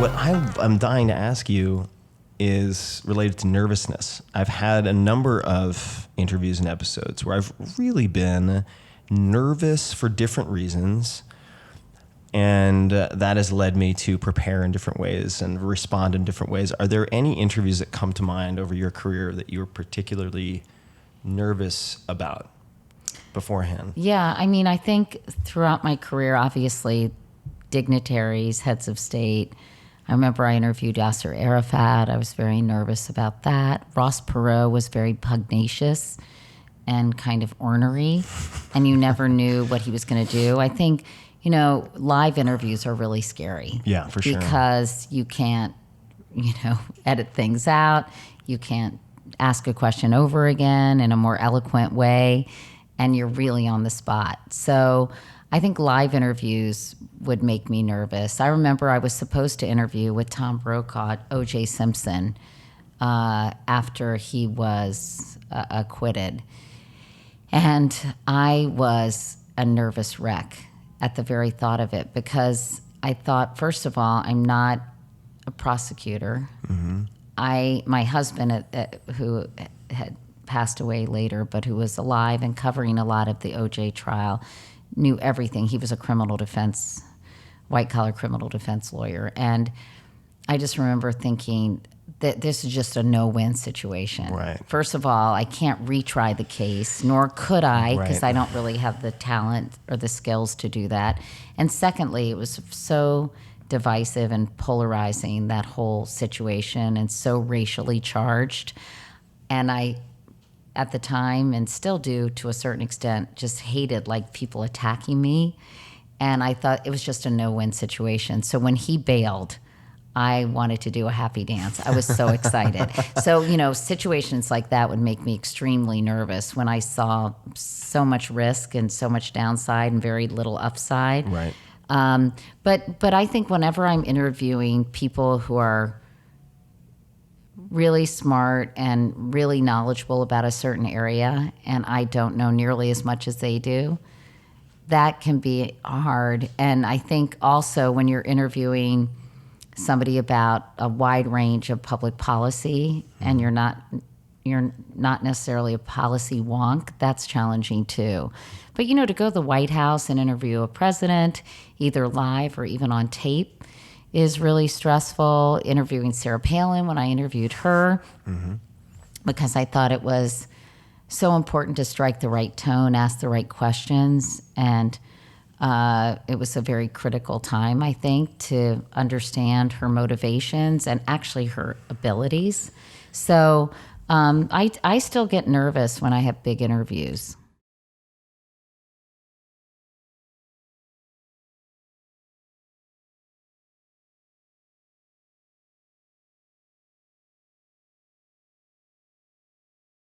What I'm dying to ask you is related to nervousness. I've had a number of interviews and episodes where I've really been nervous for different reasons, and that has led me to prepare in different ways and respond in different ways. Are there any interviews that come to mind over your career that you were particularly nervous about beforehand? Yeah, I mean, I think throughout my career, obviously, dignitaries, heads of state. I remember I interviewed Yasser Arafat. I was very nervous about that. Ross Perot was very pugnacious and kind of ornery, and you never knew what he was going to do. I think, live interviews are really scary. Yeah, for sure. Because you can't, edit things out. You can't ask a question over again in a more eloquent way, and you're really on the spot. So I think live interviews would make me nervous. I remember I was supposed to interview with Tom Brokaw, O.J. Simpson, after he was acquitted. And I was a nervous wreck at the very thought of it, because I thought, first of all, I'm not a prosecutor. Mm-hmm. My husband, who had passed away later, but who was alive and covering a lot of the O.J. trial, knew everything. He was a white-collar criminal defense lawyer. And I just remember thinking that this is just a no-win situation. Right. First of all, I can't retry the case, nor could I, because I don't really have the talent or the skills to do that. And secondly, it was so divisive and polarizing, that whole situation, and so racially charged. And I, at the time, and still do to a certain extent, just hated people attacking me. And I thought it was just a no-win situation. So when he bailed, I wanted to do a happy dance. I was so excited. So, situations like that would make me extremely nervous when I saw so much risk and so much downside and very little upside. Right. But I think whenever I'm interviewing people who are really smart and really knowledgeable about a certain area, and I don't know nearly as much as they do, that can be hard. And I think also when you're interviewing somebody about a wide range of public policy, and you're not necessarily a policy wonk, that's challenging too. But to go to the White House and interview a president, either live or even on tape, is really stressful. Interviewing Sarah Palin, when I interviewed her, because I thought it was so important to strike the right tone, ask the right questions, and it was a very critical time, I think, to understand her motivations and actually her abilities. So I still get nervous when I have big interviews.